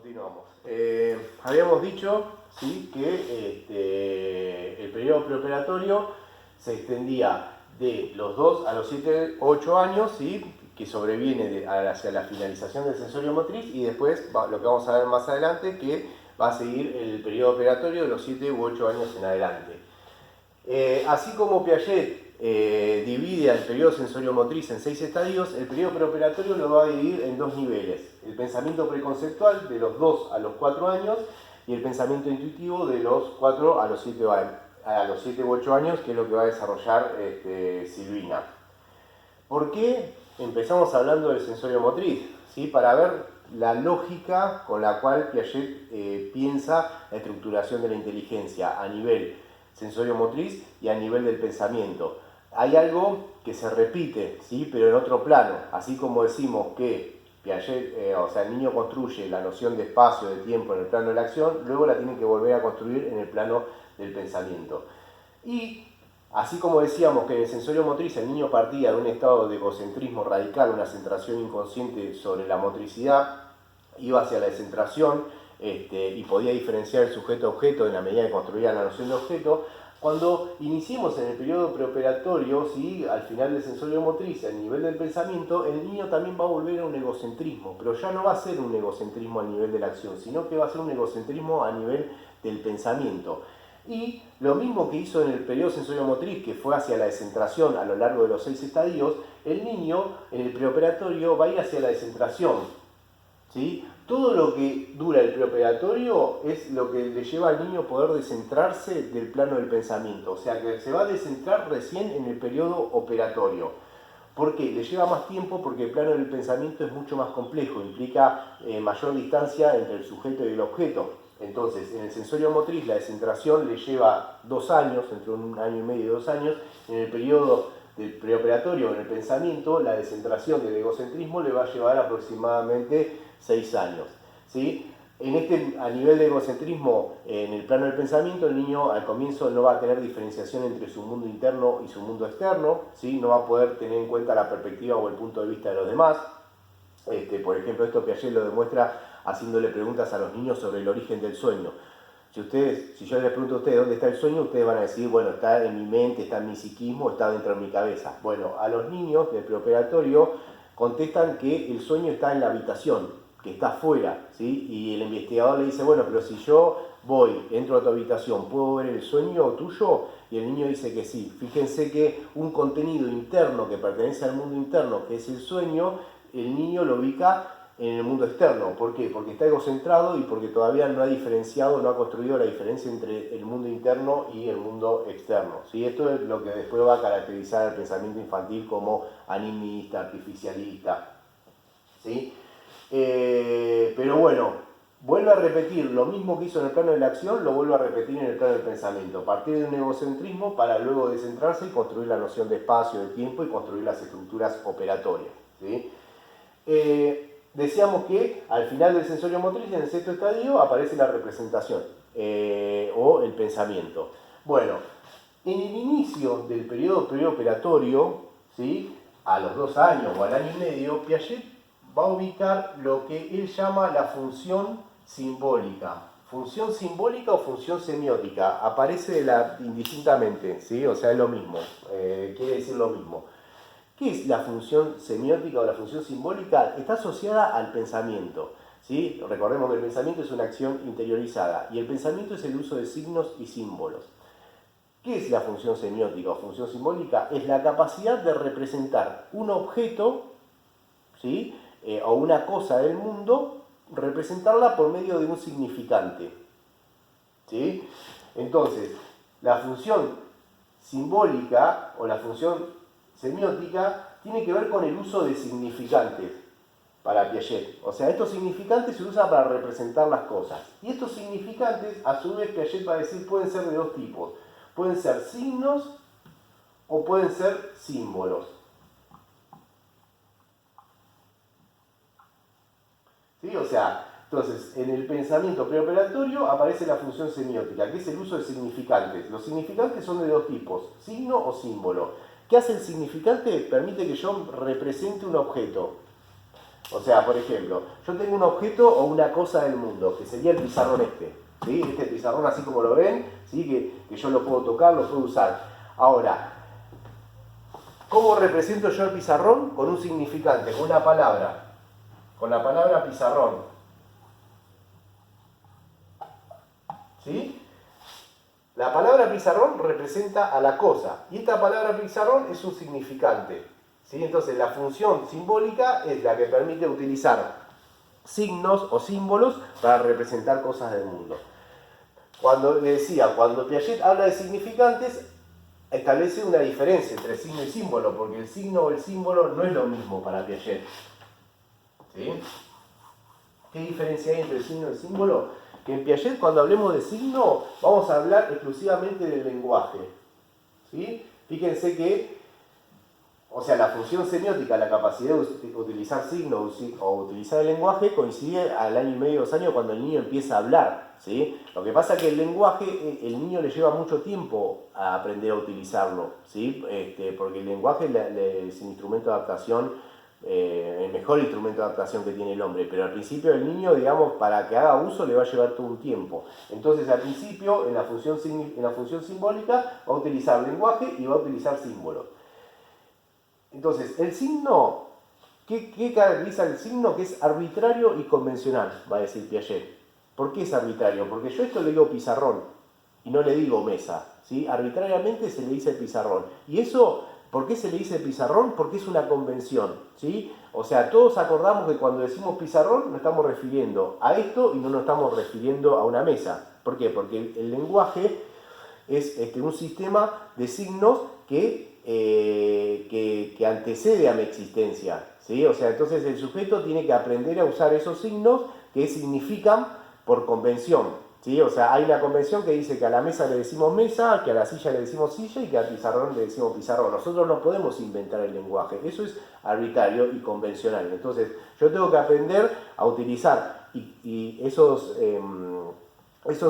Continuamos. Habíamos dicho, ¿sí?, que el periodo preoperatorio se extendía de los 2 a los 7, 8 años, ¿sí?, que sobreviene hacia la finalización del sensorio motriz, y después lo que vamos a ver más adelante, que va a seguir el periodo operatorio de los 7 u 8 años en adelante. Así como Piaget divide al periodo sensorio-motriz en 6 estadios, el periodo preoperatorio lo va a dividir en 2 niveles: el pensamiento preconceptual de los 2 a los 4 años y el pensamiento intuitivo de los 4 a los 7 u 8 años, que es lo que va a desarrollar Silvina. ¿Por qué empezamos hablando del sensorio-motriz? ¿Sí? Para ver la lógica con la cual Piaget piensa la estructuración de la inteligencia a nivel sensorio-motriz y a nivel del pensamiento. Hay algo que se repite, ¿sí?, pero en otro plano. Así como decimos que Piaget, el niño construye la noción de espacio, de tiempo en el plano de la acción, luego la tiene que volver a construir en el plano del pensamiento. Y así como decíamos que en el sensorio motriz el niño partía de un estado de egocentrismo radical, una centración inconsciente sobre la motricidad, iba hacia la descentración y podía diferenciar el sujeto-objeto en la medida que construía la noción de objeto. Cuando iniciemos en el periodo preoperatorio, ¿sí?, al final del sensorio motriz, al nivel del pensamiento, el niño también va a volver a un egocentrismo, pero ya no va a ser un egocentrismo a nivel de la acción, sino que va a ser un egocentrismo a nivel del pensamiento. Y lo mismo que hizo en el periodo sensorio-motriz, que fue hacia la descentración a lo largo de los 6 estadios, el niño en el preoperatorio va a ir hacia la descentración, ¿sí? Todo lo que dura el preoperatorio es lo que le lleva al niño a poder descentrarse del plano del pensamiento. O sea que se va a descentrar recién en el periodo operatorio. ¿Por qué? Le lleva más tiempo porque el plano del pensamiento es mucho más complejo, implica mayor distancia entre el sujeto y el objeto. Entonces, en el sensorio motriz la descentración le lleva 2 años, entre 1 año y medio y 2 años. En el periodo del preoperatorio, en el pensamiento, la descentración del egocentrismo le va a llevar aproximadamente 6 años. ¿Sí? A nivel de egocentrismo, en el plano del pensamiento, el niño al comienzo no va a tener diferenciación entre su mundo interno y su mundo externo, ¿sí? No va a poder tener en cuenta la perspectiva o el punto de vista de los demás. Por ejemplo, esto Piaget lo demuestra haciéndole preguntas a los niños sobre el origen del sueño. Si yo les pregunto a ustedes dónde está el sueño, ustedes van a decir, bueno, está en mi mente, está en mi psiquismo, está dentro de mi cabeza. Bueno, a los niños del preoperatorio contestan que el sueño está en la habitación, que está afuera, ¿sí? Y el investigador le dice, bueno, pero si yo entro a tu habitación, ¿puedo ver el sueño tuyo? Y el niño dice que sí. Fíjense que un contenido interno que pertenece al mundo interno, que es el sueño, el niño lo ubica en el mundo externo. ¿Por qué? Porque está egocentrado y porque todavía no ha diferenciado, no ha construido la diferencia entre el mundo interno y el mundo externo. ¿Sí? Esto es lo que después va a caracterizar el pensamiento infantil como animista, artificialista. ¿Sí? Pero bueno, vuelve a repetir lo mismo que hizo en el plano de la acción, lo vuelve a repetir en el plano del pensamiento. Partir de un egocentrismo para luego descentrarse y construir la noción de espacio, de tiempo y construir las estructuras operatorias. ¿Sí? Decíamos que al final del sensorio motriz, en el sexto estadio, aparece la representación o el pensamiento. Bueno, en el inicio del periodo preoperatorio, ¿sí?, a los 2 años o al año y medio, Piaget va a ubicar lo que él llama la función simbólica. Función simbólica o función semiótica, aparece indistintamente, ¿sí? O sea, es lo mismo, quiere decir lo mismo. ¿Qué es la función semiótica o la función simbólica? Está asociada al pensamiento, ¿sí? Recordemos que el pensamiento es una acción interiorizada y el pensamiento es el uso de signos y símbolos. ¿Qué es la función semiótica o función simbólica? Es la capacidad de representar un objeto, ¿sí?, o una cosa del mundo, representarla por medio de un significante. ¿Sí? Entonces, la función simbólica o la función semiótica tiene que ver con el uso de significantes para Piaget. O sea, estos significantes se usan para representar las cosas. Y estos significantes, a su vez, Piaget va a decir, pueden ser de 2 tipos. Pueden ser signos o pueden ser símbolos. ¿Sí? O sea, entonces, en el pensamiento preoperatorio aparece la función semiótica, que es el uso de significantes. Los significantes son de 2 tipos, signo o símbolo. ¿Qué hace el significante? Permite que yo represente un objeto. O sea, por ejemplo, yo tengo un objeto o una cosa del mundo, que sería el pizarrón este. ¿Sí? Este pizarrón así como lo ven, ¿sí? que yo lo puedo tocar, lo puedo usar. Ahora, ¿cómo represento yo el pizarrón? Con un significante, con una palabra. Con la palabra pizarrón. ¿Sí? La palabra pizarrón representa a la cosa. Y esta palabra pizarrón es un significante. ¿Sí? Entonces la función simbólica es la que permite utilizar signos o símbolos para representar cosas del mundo. Cuando le decía, cuando Piaget habla de significantes, establece una diferencia entre signo y símbolo, porque el signo o el símbolo no es lo mismo para Piaget. ¿Sí? ¿Qué diferencia hay entre el signo y el símbolo? Que en Piaget, cuando hablemos de signo, vamos a hablar exclusivamente del lenguaje. ¿Sí? Fíjense que, o sea, la función semiótica, la capacidad de utilizar signos o utilizar el lenguaje, coincide al año y medio, 2 años, cuando el niño empieza a hablar. ¿Sí? Lo que pasa es que el lenguaje, el niño le lleva mucho tiempo a aprender a utilizarlo, ¿sí? Porque el lenguaje es un instrumento de adaptación, el mejor instrumento de adaptación que tiene el hombre, pero al principio el niño, digamos, para que haga uso le va a llevar todo un tiempo. Entonces al principio, en la función simbólica, va a utilizar lenguaje y va a utilizar símbolos. Entonces, el signo, ¿qué caracteriza el signo? Que es arbitrario y convencional, va a decir Piaget. ¿Por qué es arbitrario? Porque yo esto le digo pizarrón y no le digo mesa, ¿sí? Arbitrariamente se le dice pizarrón. Y eso, ¿por qué se le dice pizarrón? Porque es una convención, ¿sí? O sea, todos acordamos que cuando decimos pizarrón nos estamos refiriendo a esto y no nos estamos refiriendo a una mesa. ¿Por qué? Porque el lenguaje es un sistema de signos que antecede a mi existencia, ¿sí? O sea, entonces el sujeto tiene que aprender a usar esos signos que significan por convención, ¿sí? O sea, hay una convención que dice que a la mesa le decimos mesa, que a la silla le decimos silla y que al pizarrón le decimos pizarrón. Nosotros no podemos inventar el lenguaje, eso es arbitrario y convencional. Entonces, yo tengo que aprender a utilizar esos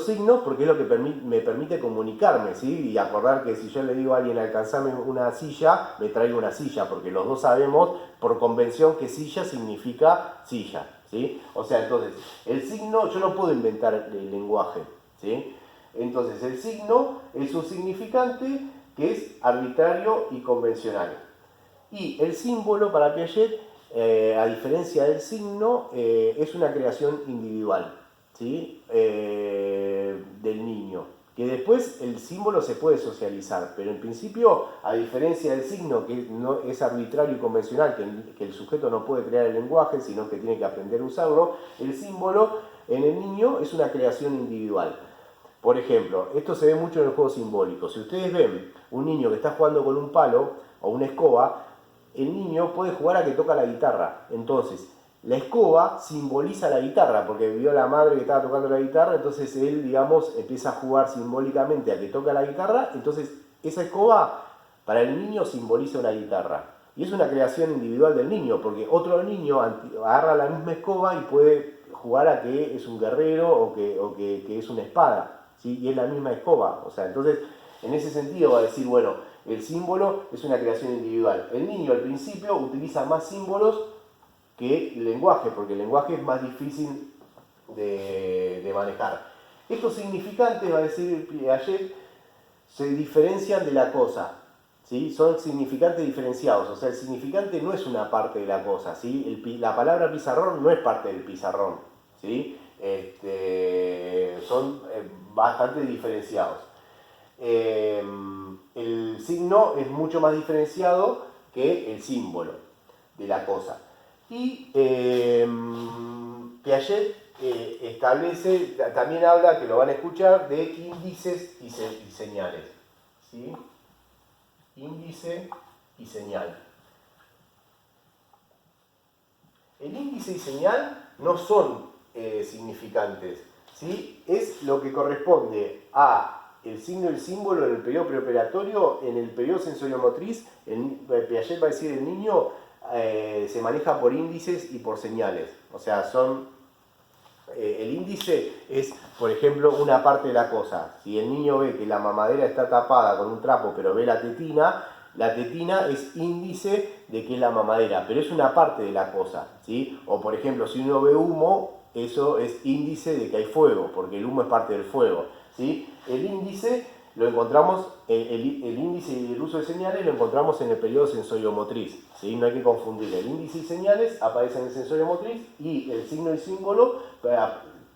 signos porque es lo que me permite comunicarme, ¿sí? Y acordar que si yo le digo a alguien alcanzame una silla, me traigo una silla, porque los dos sabemos por convención que silla significa silla, ¿sí? O sea, entonces, el signo, yo no puedo inventar el lenguaje, ¿sí? Entonces, el signo es un significante que es arbitrario y convencional. Y el símbolo para Piaget, a diferencia del signo, es una creación individual, ¿sí? Del niño. Que después el símbolo se puede socializar, pero en principio, a diferencia del signo, que no es arbitrario y convencional, que el sujeto no puede crear el lenguaje, sino que tiene que aprender a usarlo, el símbolo en el niño es una creación individual. Por ejemplo, esto se ve mucho en el juego simbólico. Si ustedes ven un niño que está jugando con un palo o una escoba, el niño puede jugar a que toca la guitarra. Entonces, la escoba simboliza la guitarra, porque vio a la madre que estaba tocando la guitarra, entonces él, digamos, empieza a jugar simbólicamente a que toca la guitarra, entonces esa escoba para el niño simboliza una guitarra. Y es una creación individual del niño, porque otro niño agarra la misma escoba y puede jugar a que es un guerrero o que es una espada, ¿sí? Y es la misma escoba. O sea, entonces, en ese sentido va a decir, bueno, el símbolo es una creación individual. El niño al principio utiliza más símbolos que el lenguaje, porque el lenguaje es más difícil de manejar. Estos significantes, va a decir Piaget, se diferencian de la cosa, ¿sí? Son significantes diferenciados, o sea, el significante no es una parte de la cosa, ¿sí? La palabra pizarrón no es parte del pizarrón, ¿sí? Son bastante diferenciados. El signo es mucho más diferenciado que el símbolo de la cosa. Y Piaget establece, también habla, que lo van a escuchar, de índices y señales, ¿sí? Índice y señal. El índice y señal no son significantes, ¿sí? Es lo que corresponde a el signo y el símbolo en el periodo preoperatorio. En el periodo sensoriomotriz, Piaget va a decir, el niño se maneja por índices y por señales. O sea, el índice es, por ejemplo, una parte de la cosa. Si el niño ve que la mamadera está tapada con un trapo, pero ve la tetina es índice de qué es la mamadera, pero es una parte de la cosa, ¿sí? O por ejemplo, si uno ve humo, eso es índice de que hay fuego, porque el humo es parte del fuego, ¿sí? El índice lo encontramos, el índice y el uso de señales lo encontramos en el periodo sensorio-motriz, ¿sí? No hay que confundir, el índice y señales aparecen en el sensorio-motriz y el signo y símbolo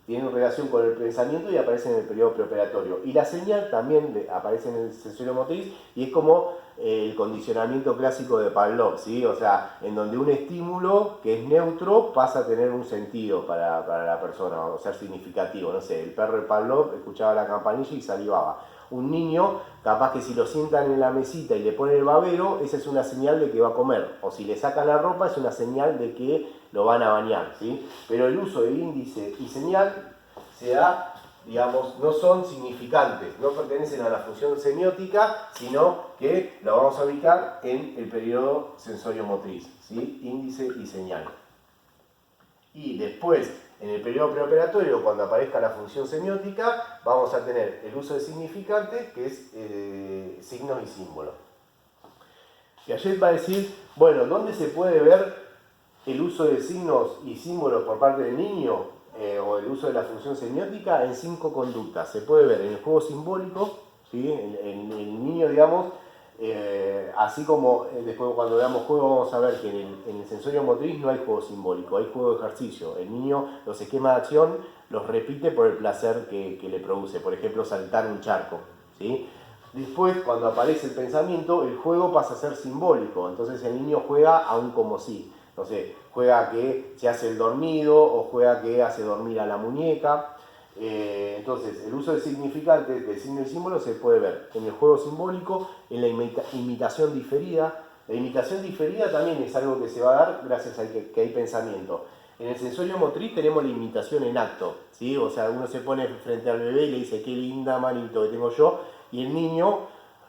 tienen relación con el pensamiento y aparecen en el periodo preoperatorio. Y la señal también aparece en el sensorio-motriz y es como el condicionamiento clásico de Pavlov, ¿sí? O sea, en donde un estímulo que es neutro pasa a tener un sentido para la persona, o ser significativo. No sé, el perro de Pavlov escuchaba la campanilla y salivaba. Un niño, capaz que si lo sientan en la mesita y le ponen el babero, esa es una señal de que va a comer. O si le sacan la ropa, es una señal de que lo van a bañar, ¿sí? Pero el uso de índice y señal se da, digamos, no son significantes, no pertenecen a la función semiótica, sino que lo vamos a ubicar en el periodo sensorio-motriz, ¿sí? Índice y señal. Y después, en el periodo preoperatorio, cuando aparezca la función semiótica, vamos a tener el uso de significante, que es signos y símbolos. Piaget va a decir, bueno, ¿dónde se puede ver el uso de signos y símbolos por parte del niño? O el uso de la función semiótica en 5 conductas. Se puede ver en el juego simbólico, ¿sí? En el niño, digamos, así como después cuando veamos juego vamos a ver que en el sensorio motriz no hay juego simbólico, hay juego de ejercicio. El niño los esquemas de acción los repite por el placer que le produce, por ejemplo saltar un charco, ¿sí? Después, cuando aparece el pensamiento, el juego pasa a ser simbólico, entonces el niño juega aún como si. Entonces, juega que se hace el dormido o juega que hace dormir a la muñeca. Entonces, el uso de significantes, de signo y símbolo, se puede ver en el juego simbólico, en la imitación diferida. La imitación diferida también es algo que se va a dar gracias a que hay pensamiento. En el sensorio motriz tenemos la imitación en acto, ¿sí? O sea, uno se pone frente al bebé y le dice, qué linda manito que tengo yo, y el niño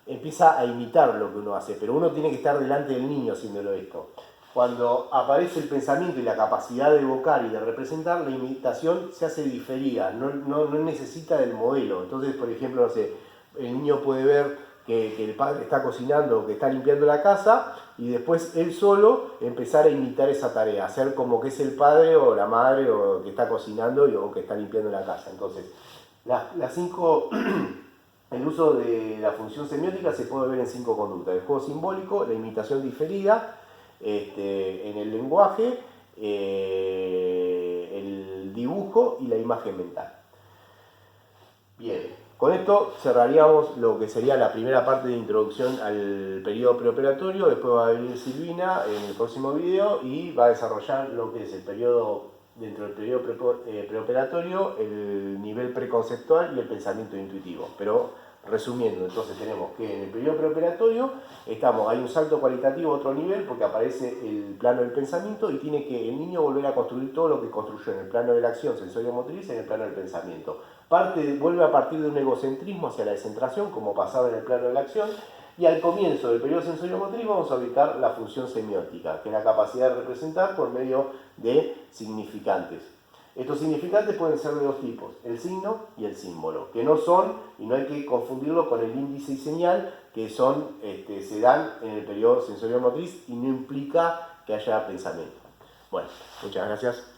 empieza a imitar lo que uno hace, pero uno tiene que estar delante del niño haciéndolo esto. Cuando aparece el pensamiento y la capacidad de evocar y de representar, la imitación se hace diferida, no necesita del modelo. Entonces, por ejemplo, no sé, el niño puede ver que el padre está cocinando o que está limpiando la casa y después él solo empezar a imitar esa tarea, hacer como que es el padre o la madre o que está cocinando o que está limpiando la casa. Entonces, las 5... El uso de la función semiótica se puede ver en 5 conductas. El juego simbólico, la imitación diferida, en el lenguaje, el dibujo y la imagen mental. Bien, con esto cerraríamos lo que sería la primera parte de introducción al periodo preoperatorio. Después va a venir Silvina en el próximo video y va a desarrollar lo que es el periodo, dentro del periodo preoperatorio, el nivel preconceptual y el pensamiento intuitivo. Pero resumiendo, entonces tenemos que en el periodo preoperatorio hay un salto cualitativo a otro nivel porque aparece el plano del pensamiento y tiene que el niño volver a construir todo lo que construyó en el plano de la acción sensorio-motriz en el plano del pensamiento. Vuelve a partir de un egocentrismo hacia la descentración, como pasaba en el plano de la acción, y al comienzo del periodo sensorio-motriz vamos a ubicar la función semiótica, que es la capacidad de representar por medio de significantes. Estos significantes pueden ser de 2 tipos, el signo y el símbolo, que no son, y no hay que confundirlo con el índice y señal, que se dan en el periodo sensorio-motriz y no implica que haya pensamiento. Bueno, muchas gracias.